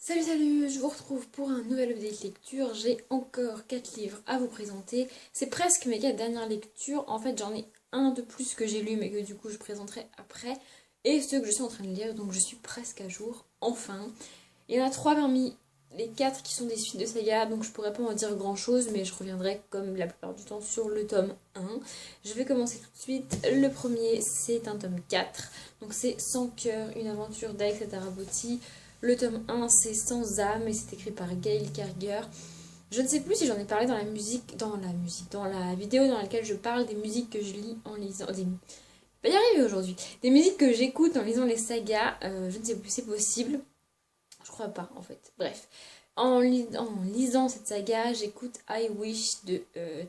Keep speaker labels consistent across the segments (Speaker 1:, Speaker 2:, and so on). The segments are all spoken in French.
Speaker 1: Salut salut, je vous retrouve pour un nouvel update lecture. J'ai encore 4 livres à vous présenter. C'est presque mes 4 dernières lectures. En fait j'en ai un de plus que j'ai lu mais que du coup je présenterai après. Et ceux que je suis en train de lire, donc je suis presque à jour, enfin. Il y en a 3 parmi les 4 qui sont des suites de saga, donc je pourrais pas en dire grand chose, mais je reviendrai comme la plupart du temps sur le tome 1. Je vais commencer tout de suite. Le premier c'est un tome 4, donc c'est Sans cœur, une aventure d'Alexa Tarabotti. Le tome 1 c'est Sans âme et c'est écrit par Gail Carriger. Je ne sais plus si j'en ai parlé dans dans la vidéo dans laquelle je parle des musiques que je lis en lisant. Je vais y arriver aujourd'hui. Des musiques que j'écoute en lisant les sagas. Je ne sais plus, c'est possible. Je crois pas en fait. Bref. En lisant cette saga, j'écoute I Wish de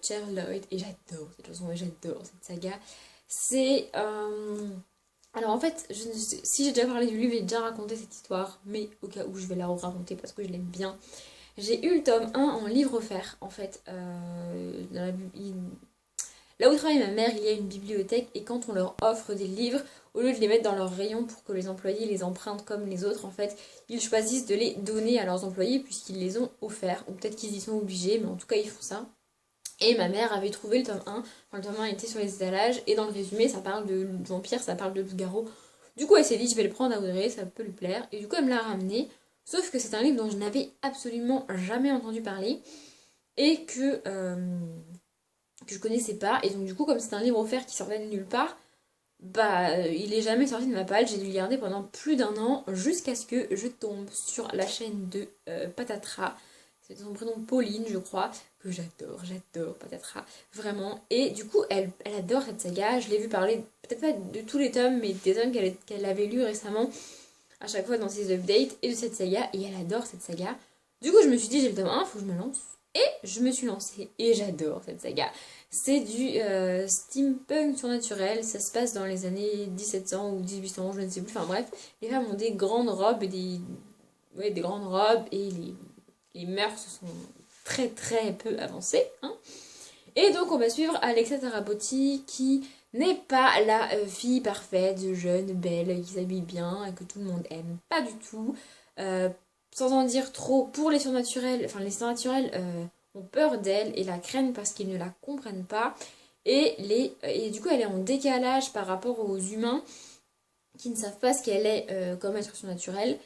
Speaker 1: Cher Lloyd et j'adore cette chanson et j'adore cette saga. C'est. Alors en fait, si j'ai déjà parlé du livre, j'ai déjà raconté cette histoire, mais au cas où je vais la raconter parce que je l'aime bien. J'ai eu le tome 1 en livre offert en fait. Là où travaille ma mère, il y a une bibliothèque et quand on leur offre des livres, au lieu de les mettre dans leur rayon pour que les employés les empruntent comme les autres, en fait, ils choisissent de les donner à leurs employés puisqu'ils les ont offerts. Ou peut-être qu'ils y sont obligés, mais en tout cas ils font ça. Et ma mère avait trouvé le tome 1, enfin le tome 1 était sur les étalages, et dans le résumé ça parle de vampire, ça parle de loup-garou. Du coup elle s'est dit je vais le prendre à Audrey, ça peut lui plaire, et du coup elle me l'a ramené. Sauf que c'est un livre dont je n'avais absolument jamais entendu parler, et que je connaissais pas, et donc du coup comme c'est un livre offert qui sortait de nulle part, il est jamais sorti de ma palle, j'ai dû le garder pendant plus d'un an, jusqu'à ce que je tombe sur la chaîne de Patatras. C'est son prénom Pauline, je crois, que j'adore Patatras, vraiment. Et du coup, elle adore cette saga. Je l'ai vu parler, peut-être pas de tous les tomes, mais des tomes qu'elle avait lus récemment, à chaque fois dans ses updates, et de cette saga. Et elle adore cette saga. Du coup, je me suis dit, j'ai le tome 1, faut que je me lance. Et je me suis lancée. Et j'adore cette saga. C'est du steampunk surnaturel. Ça se passe dans les années 1700 ou 1800, je ne sais plus. Enfin bref, les femmes ont des grandes robes et des grandes robes et les mœurs sont très très peu avancées. Hein. Et donc on va suivre Alexa Tarabotti qui n'est pas la fille parfaite, jeune, belle, qui s'habille bien et que tout le monde aime. Pas du tout. Euh, Sans en dire trop, pour les surnaturels, enfin les surnaturels ont peur d'elle et la craignent parce qu'ils ne la comprennent pas. Et du coup elle est en décalage par rapport aux humains qui ne savent pas ce qu'elle est comme être surnaturel.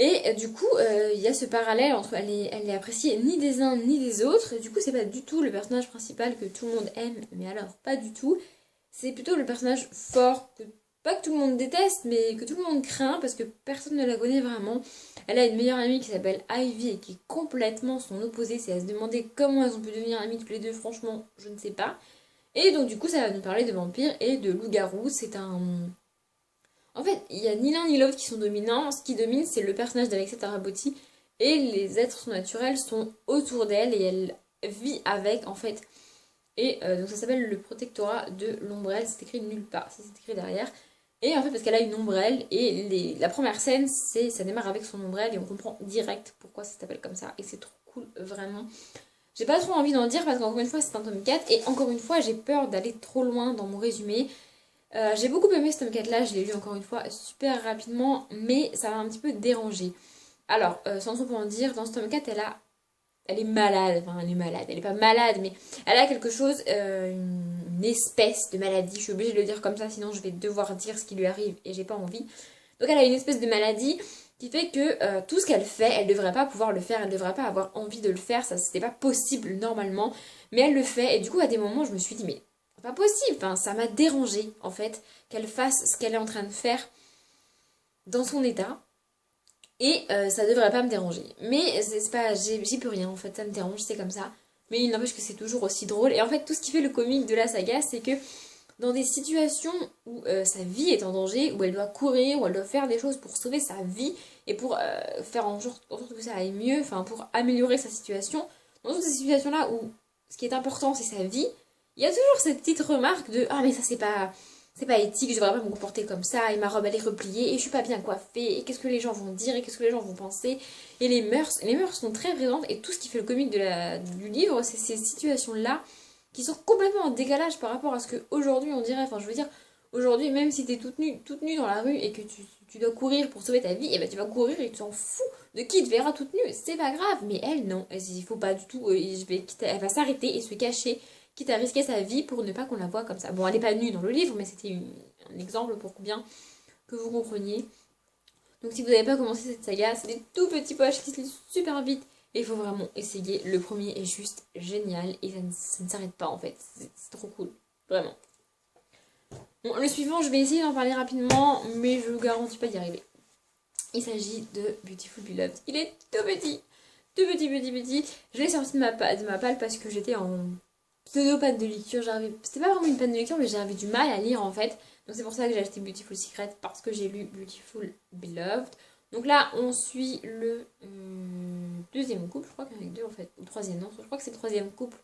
Speaker 1: Et du coup, il y a ce parallèle entre elle est appréciée ni des uns ni des autres. Du coup, c'est pas du tout le personnage principal que tout le monde aime, mais alors pas du tout. C'est plutôt le personnage fort, pas que tout le monde déteste, mais que tout le monde craint parce que personne ne la connaît vraiment. Elle a une meilleure amie qui s'appelle Ivy et qui est complètement son opposé. C'est à se demander comment elles ont pu devenir amies toutes les deux, franchement, je ne sais pas. Et donc, du coup, ça va nous parler de vampires et de loups-garous. C'est un. En fait, il n'y a ni l'un ni l'autre qui sont dominants. Ce qui domine, c'est le personnage d'Alexa Tarabotti. Et les êtres surnaturels sont autour d'elle et elle vit avec, en fait. Et donc ça s'appelle le protectorat de l'ombrelle. C'est écrit nulle part, ça c'est écrit derrière. Et en fait, parce qu'elle a une ombrelle. Et la première scène, ça démarre avec son ombrelle. Et on comprend direct pourquoi ça s'appelle comme ça. Et c'est trop cool, vraiment. J'ai pas trop envie d'en dire parce qu'encore une fois, c'est un tome 4. Et encore une fois, j'ai peur d'aller trop loin dans mon résumé. J'ai beaucoup aimé ce tome 4 là, je l'ai lu encore une fois super rapidement, mais ça m'a un petit peu dérangé. Alors, sans trop en dire, dans ce tome 4, elle est malade, enfin elle est malade, elle est pas malade, mais elle a quelque chose, une espèce de maladie, je suis obligée de le dire comme ça, sinon je vais devoir dire ce qui lui arrive et j'ai pas envie. Donc elle a une espèce de maladie qui fait que tout ce qu'elle fait, elle devrait pas pouvoir le faire, elle devrait pas avoir envie de le faire, ça c'était pas possible normalement, mais elle le fait et du coup à des moments je me suis dit mais c'est pas possible, enfin, ça m'a dérangé en fait qu'elle fasse ce qu'elle est en train de faire dans son état. Et ça devrait pas me déranger. Mais c'est pas, j'y peux rien en fait, ça me dérange, c'est comme ça. Mais il n'empêche que c'est toujours aussi drôle. Et en fait, tout ce qui fait le comique de la saga, c'est que dans des situations où sa vie est en danger, où elle doit courir, où elle doit faire des choses pour sauver sa vie et pour faire en sorte que ça aille mieux, enfin pour améliorer sa situation, dans toutes ces situations-là où ce qui est important c'est sa vie, il y a toujours cette petite remarque de ah mais ça c'est pas éthique, je devrais pas me comporter comme ça, et ma robe elle est repliée, et je suis pas bien coiffée, et qu'est-ce que les gens vont dire, et qu'est-ce que les gens vont penser. Et les mœurs sont très présentes, et tout ce qui fait le comique du livre, c'est ces situations-là qui sont complètement en décalage par rapport à ce qu'aujourd'hui on dirait. Enfin, je veux dire, aujourd'hui, même si t'es toute nue dans la rue, et que tu dois courir pour sauver ta vie, et ben tu vas courir et tu t'en fous de qui te verra toute nue, c'est pas grave. Mais elle, non, il faut pas du tout, elle va s'arrêter et se cacher, quitte à risquer sa vie pour ne pas qu'on la voie comme ça. Bon, elle n'est pas nue dans le livre, mais c'était un exemple pour bien que vous compreniez. Donc si vous n'avez pas commencé cette saga, c'est des tout petits poches qui se lisent super vite. Et il faut vraiment essayer. Le premier est juste génial et ça ne s'arrête pas en fait. C'est trop cool. Vraiment. Bon, le suivant, je vais essayer d'en parler rapidement, mais je ne vous garantis pas d'y arriver. Il s'agit de Beautiful Beloved. Il est tout petit. Tout petit, petit, petit. Je l'ai sorti de ma palle parce que j'étais en pseudo-panne de lecture. C'était pas vraiment une panne de lecture, mais j'avais du mal à lire en fait. Donc c'est pour ça que j'ai acheté Beautiful Secret, parce que j'ai lu Beautiful Beloved. Donc là, on suit le deuxième couple, je crois qu'il y en a deux en fait, ou le troisième, non, je crois que c'est le troisième couple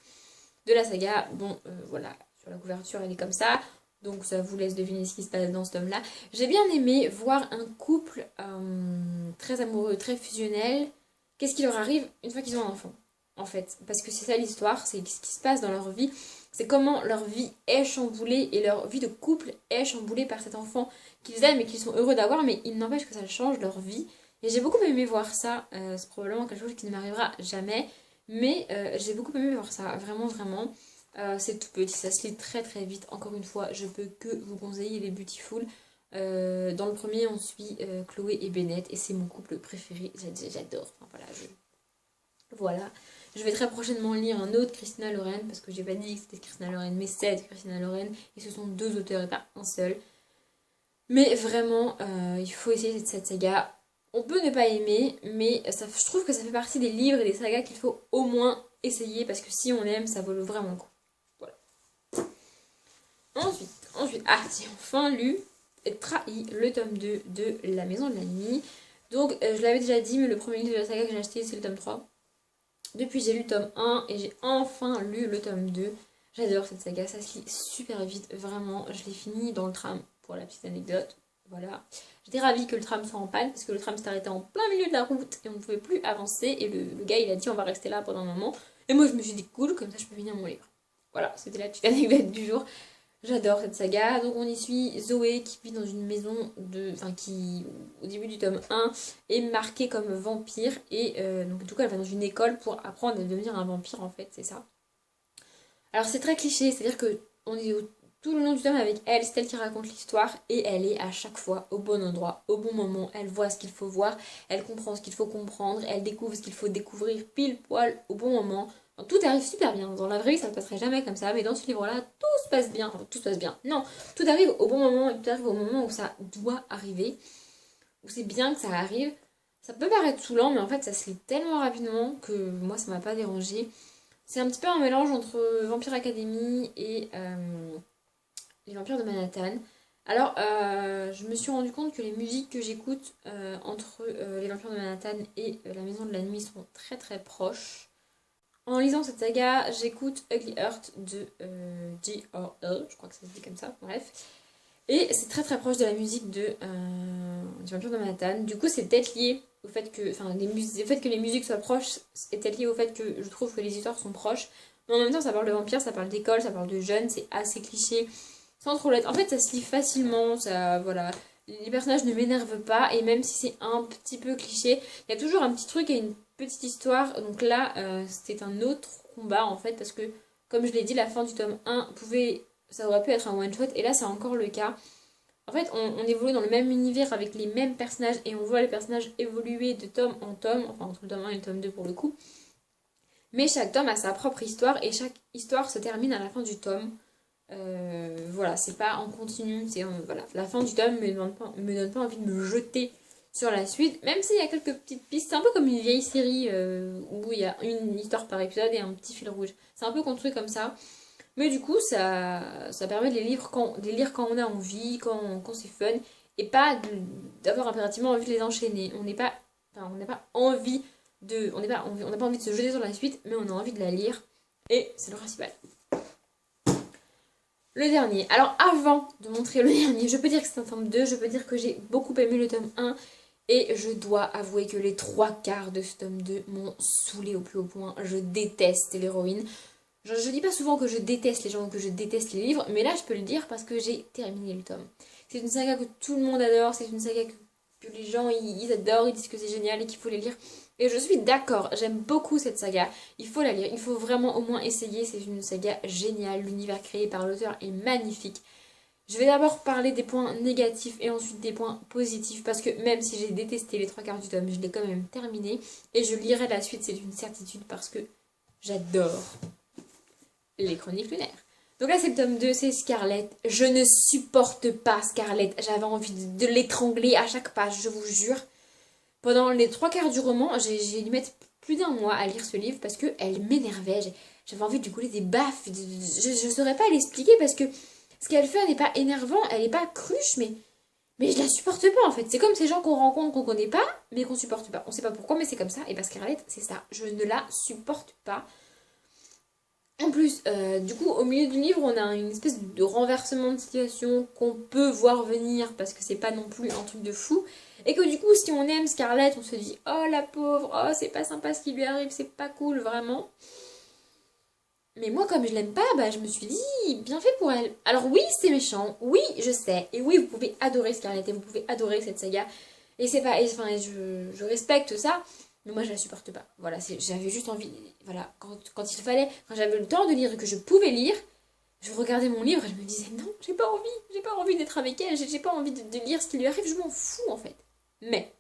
Speaker 1: de la saga. Bon, voilà, sur la couverture, elle est comme ça, donc ça vous laisse deviner ce qui se passe dans ce tome-là. J'ai bien aimé voir un couple très amoureux, très fusionnel. Qu'est-ce qui leur arrive une fois qu'ils ont un enfant, en fait? Parce que c'est ça l'histoire, c'est ce qui se passe dans leur vie. C'est comment leur vie est chamboulée et leur vie de couple est chamboulée par cet enfant qu'ils aiment et qu'ils sont heureux d'avoir, mais il n'empêche que ça change leur vie. Et j'ai beaucoup aimé voir ça. C'est probablement quelque chose qui ne m'arrivera jamais, mais j'ai beaucoup aimé voir ça. Vraiment, vraiment. C'est tout petit, ça se lit très très vite. Encore une fois, je peux que vous conseiller les Beautiful. Dans le premier, on suit Chloé et Bennett et c'est mon couple préféré. J'adore. Enfin, voilà. Je vais très prochainement lire un autre Christina Loren, parce que j'ai pas dit que c'était Christina Loren, mais c'est Christina Loren, et ce sont deux auteurs et pas un seul. Mais vraiment, il faut essayer cette saga. On peut ne pas aimer, mais je trouve que ça fait partie des livres et des sagas qu'il faut au moins essayer, parce que si on aime, ça vaut vraiment le coup. Voilà. Ensuite, j'ai enfin lu Trahi, le tome 2 de La Maison de la Nuit. Donc, je l'avais déjà dit, mais le premier livre de la saga que j'ai acheté, c'est le tome 3. Depuis, j'ai lu le tome 1 et j'ai enfin lu le tome 2. J'adore cette saga, ça se lit super vite, vraiment. Je l'ai fini dans le tram, pour la petite anecdote. Voilà. J'étais ravie que le tram soit en panne, parce que le tram s'est arrêté en plein milieu de la route et on ne pouvait plus avancer. Et le gars, il a dit on va rester là pendant un moment. Et moi, je me suis dit cool, comme ça je peux finir mon livre. Voilà, c'était la petite anecdote du jour. J'adore cette saga. Donc on y suit Zoé qui vit dans une maison qui, au début du tome 1, est marquée comme vampire. Et donc du coup elle va dans une école pour apprendre à devenir un vampire en fait, c'est ça. Alors c'est très cliché, c'est-à-dire que on est tout le long du tome avec elle, c'est elle qui raconte l'histoire. Et elle est à chaque fois au bon endroit, au bon moment. Elle voit ce qu'il faut voir, elle comprend ce qu'il faut comprendre, elle découvre ce qu'il faut découvrir pile poil au bon moment. Tout arrive super bien. Dans la vraie vie, ça ne passerait jamais comme ça, mais dans ce livre-là, tout se passe bien. Enfin, tout se passe bien. Non, tout arrive au bon moment et tout arrive au moment où ça doit arriver. Où c'est bien que ça arrive. Ça peut paraître saoulant, mais en fait, ça se lit tellement rapidement que moi, ça m'a pas dérangé. C'est un petit peu un mélange entre Vampire Academy et les Vampires de Manhattan. Alors, je me suis rendu compte que les musiques que j'écoute entre les Vampires de Manhattan et La Maison de la Nuit sont très très proches. En lisant cette saga, j'écoute Ugly Heart de G.R.L. Je crois que ça se dit comme ça, bref. Et c'est très très proche de la musique du Vampire de Manhattan. Du coup, c'est peut-être lié au fait que, le fait que les musiques soient proches est peut-être lié au fait que je trouve que les histoires sont proches. Mais en même temps, ça parle de vampires, ça parle d'école, ça parle de jeunes, c'est assez cliché, sans trop l'être. En fait, ça se lit facilement, ça, voilà. Les personnages ne m'énervent pas, et même si c'est un petit peu cliché, il y a toujours un petit truc et une petite histoire. Donc là, c'est un autre combat en fait, parce que, comme je l'ai dit, la fin du tome 1 ça aurait pu être un one-shot, et là c'est encore le cas. En fait, on évolue dans le même univers avec les mêmes personnages, et on voit les personnages évoluer de tome en tome, enfin entre le tome 1 et le tome 2 pour le coup. Mais chaque tome a sa propre histoire, et chaque histoire se termine à la fin du tome. Voilà, c'est pas en continu, voilà, la fin du tome me donne pas envie de me jeter sur la suite, même s'il y a quelques petites pistes. C'est un peu comme une vieille série où il y a une histoire par épisode et un petit fil rouge. C'est un peu construit comme ça. Mais du coup, ça permet de les lire quand on a envie, quand c'est fun, et pas d'avoir impérativement envie de les enchaîner. On n'a pas envie on n'a pas envie de se jeter sur la suite, mais on a envie de la lire, et c'est le principal. Le dernier. Alors avant de montrer le dernier, je peux dire que c'est un tome 2, je peux dire que j'ai beaucoup aimé le tome 1, et je dois avouer que les 3/4 de ce tome 2 m'ont saoulé au plus haut point. Je déteste l'héroïne. Je dis pas souvent que je déteste les gens ou que je déteste les livres, mais là je peux le dire parce que j'ai terminé le tome. C'est une saga que tout le monde adore, c'est une saga que les gens ils adorent, ils disent que c'est génial et qu'il faut les lire. Et je suis d'accord, j'aime beaucoup cette saga, il faut la lire, il faut vraiment au moins essayer, c'est une saga géniale, l'univers créé par l'auteur est magnifique. Je vais d'abord parler des points négatifs et ensuite des points positifs parce que même si j'ai détesté les trois quarts du tome, je l'ai quand même terminé et je lirai la suite, c'est une certitude parce que j'adore les chroniques lunaires. Donc là c'est le tome 2, c'est Scarlett. Je ne supporte pas Scarlett, j'avais envie de l'étrangler à chaque page, je vous jure. Pendant les trois quarts du roman, j'ai dû mettre plus d'un mois à lire ce livre parce qu'elle m'énervait, j'avais envie de lui couler des baffes, je ne saurais pas l'expliquer parce que ce qu'elle fait, elle n'est pas énervant, elle n'est pas cruche, mais je la supporte pas en fait. C'est comme ces gens qu'on rencontre, qu'on connaît pas, mais qu'on supporte pas. On sait pas pourquoi, mais c'est comme ça. Et parce Scarlett, c'est ça. Je ne la supporte pas. En plus, du coup, au milieu du livre, on a une espèce de renversement de situation qu'on peut voir venir parce que c'est pas non plus un truc de fou. Et que du coup, si on aime Scarlett, on se dit oh la pauvre, oh c'est pas sympa ce qui lui arrive, c'est pas cool vraiment. Mais moi, comme je l'aime pas, bah, je me suis dit, bien fait pour elle. Alors oui, c'est méchant, oui, je sais, et oui, vous pouvez adorer Scarlett, et vous pouvez adorer cette saga, et c'est pas, enfin, je respecte ça, mais moi, je la supporte pas. Voilà, j'avais juste envie, voilà, quand il fallait, quand j'avais le temps de lire et que je pouvais lire, je regardais mon livre et je me disais, non, j'ai pas envie d'être avec elle, j'ai pas envie de lire ce qui lui arrive, je m'en fous, en fait. Mais,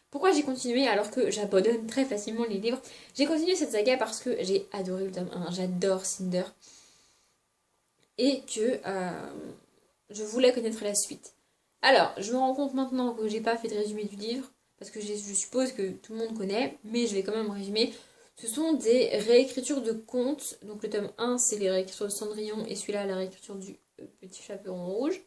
Speaker 1: pourquoi j'ai continué alors que j'abandonne très facilement les livres? J'ai continué cette saga parce que j'ai adoré le tome 1, j'adore Cinder et que je voulais connaître la suite. Alors, je me rends compte maintenant que j'ai pas fait de résumé du livre parce que je suppose que tout le monde connaît, mais je vais quand même résumer. Ce sont des réécritures de contes. Donc le tome 1, c'est les réécritures de Cendrillon et celui-là, la réécriture du Petit Chaperon Rouge.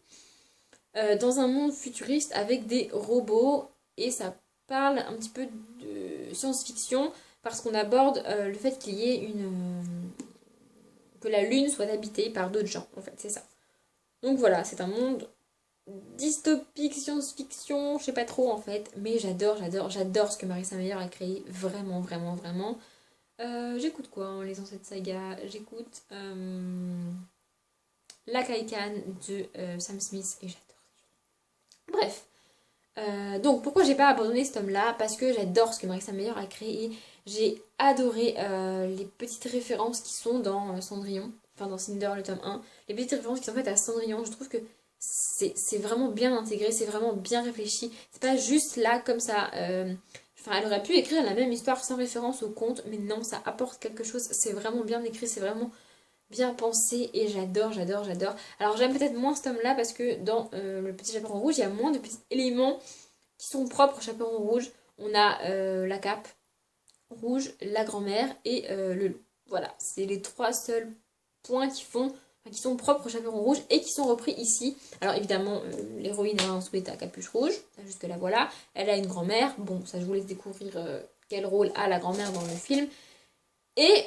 Speaker 1: Dans un monde futuriste avec des robots et ça parle un petit peu de science-fiction parce qu'on aborde le fait qu'il y ait que la Lune soit habitée par d'autres gens, en fait, c'est ça. Donc voilà, c'est un monde dystopique, science-fiction, je sais pas trop en fait, mais j'adore ce que Marissa Meyer a créé, vraiment, vraiment, vraiment. J'écoute quoi en lisant cette saga? J'écoute La Kaikan de Sam Smith et j'adore. Bref, donc pourquoi j'ai pas abandonné ce tome-là? Parce que j'adore ce que Marissa Meyer a créé. J'ai adoré les petites références qui sont dans Cendrillon, enfin dans Cinder le tome 1. Les petites références qui sont faites à Cendrillon, je trouve que c'est vraiment bien intégré, c'est vraiment bien réfléchi. C'est pas juste là comme ça. Enfin, elle aurait pu écrire la même histoire sans référence au conte, mais non, ça apporte quelque chose. C'est vraiment bien écrit, c'est vraiment bien pensé et j'adore. Alors j'aime peut-être moins ce tome-là parce que dans le Petit Chaperon Rouge, il y a moins de petits éléments qui sont propres au Chaperon Rouge. On a la cape rouge, la grand-mère et le loup. Voilà, c'est les trois seuls points qui sont propres au Chaperon Rouge et qui sont repris ici. Alors évidemment, l'héroïne a un sweat à capuche rouge, jusque là voilà. Elle a une grand-mère, bon ça je vous laisse découvrir quel rôle a la grand-mère dans le film. Et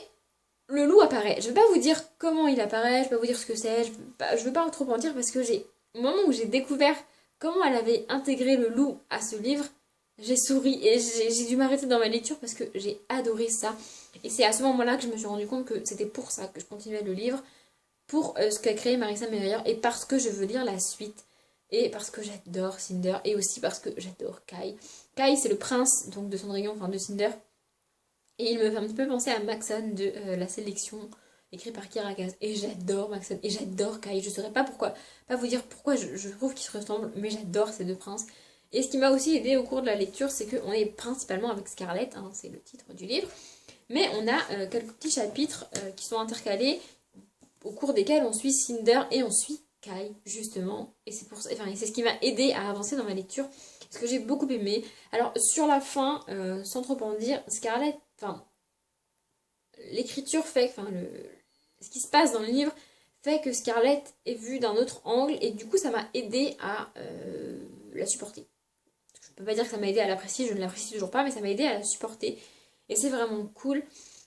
Speaker 1: le loup apparaît. Je ne vais pas vous dire comment il apparaît, je ne vais pas vous dire ce que c'est, je veux pas trop en dire parce que au moment où j'ai découvert comment elle avait intégré le loup à ce livre, j'ai souri et j'ai dû m'arrêter dans ma lecture parce que j'ai adoré ça. Et c'est à ce moment-là que je me suis rendu compte que c'était pour ça que je continuais le livre, pour ce qu'a créé Marissa Meyer et parce que je veux lire la suite. Et parce que j'adore Cinder et aussi parce que j'adore Kai. Kai c'est le prince donc de Cendrillon, enfin de Cinder. Et il me fait un petit peu penser à Maxon de la sélection écrit par Kirakas. Et j'adore Maxon et j'adore Kai. Je ne saurais pas pourquoi, pas vous dire pourquoi je trouve qu'ils se ressemblent, mais j'adore ces deux princes. Et ce qui m'a aussi aidé au cours de la lecture, c'est qu'on est principalement avec Scarlett, hein, c'est le titre du livre. Mais on a quelques petits chapitres qui sont intercalés au cours desquels on suit Cinder et on suit Kai, justement. Et c'est pour ça, enfin, c'est ce qui m'a aidé à avancer dans ma lecture. Ce que j'ai beaucoup aimé. Alors, sur la fin, sans trop en dire, Scarlett, enfin, l'écriture fait, enfin, ce qui se passe dans le livre fait que Scarlett est vue d'un autre angle et du coup, ça m'a aidé à la supporter. Je peux pas dire que ça m'a aidé à l'apprécier, je ne l'apprécie toujours pas, mais ça m'a aidé à la supporter. Et c'est vraiment cool.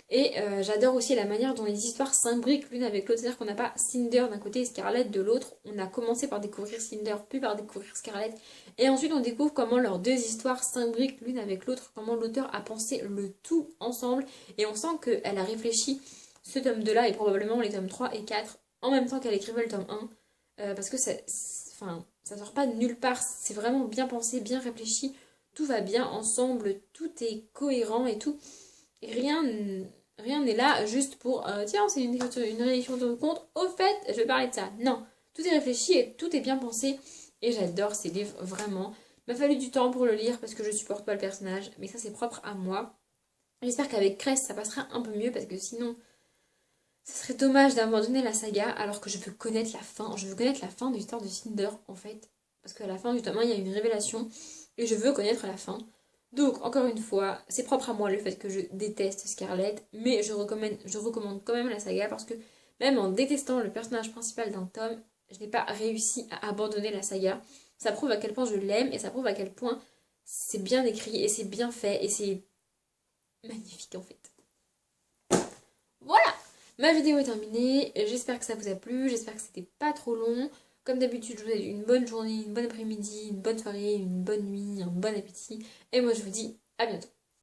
Speaker 1: Et j'adore aussi la manière dont les histoires s'imbriquent l'une avec l'autre. C'est-à-dire qu'on n'a pas Cinder d'un côté et Scarlett de l'autre. On a commencé par découvrir Cinder, puis par découvrir Scarlett. Et ensuite on découvre comment leurs deux histoires s'imbriquent l'une avec l'autre. Comment l'auteur a pensé le tout ensemble. Et on sent qu'elle a réfléchi ce tome 2 là et probablement les tomes 3 et 4 en même temps qu'elle écrivait le tome 1. Parce que enfin, ça sort pas de nulle part, c'est vraiment bien pensé, bien réfléchi, tout va bien ensemble, tout est cohérent et tout. Et rien n'est là juste pour tiens, c'est une réécriture de compte, au fait, je vais parler de ça. Non, tout est réfléchi et tout est bien pensé. Et j'adore ces livres, vraiment. Il m'a fallu du temps pour le lire parce que je supporte pas le personnage, mais ça c'est propre à moi. J'espère qu'avec Cress ça passera un peu mieux parce que sinon, ça serait dommage d'abandonner la saga alors que je veux connaître la fin. Je veux connaître la fin de l'histoire de Cinder en fait. Parce qu'à la fin du tome 1, il y a une révélation et je veux connaître la fin. Donc, encore une fois, c'est propre à moi le fait que je déteste Scarlett, mais je recommande quand même la saga parce que même en détestant le personnage principal d'un tome, je n'ai pas réussi à abandonner la saga. Ça prouve à quel point je l'aime et ça prouve à quel point c'est bien écrit et c'est bien fait et c'est magnifique en fait. Voilà, ma vidéo est terminée, j'espère que ça vous a plu, j'espère que c'était pas trop long. Comme d'habitude, je vous souhaite une bonne journée, une bonne après-midi, une bonne soirée, une bonne nuit, un bon appétit. Et moi je vous dis à bientôt.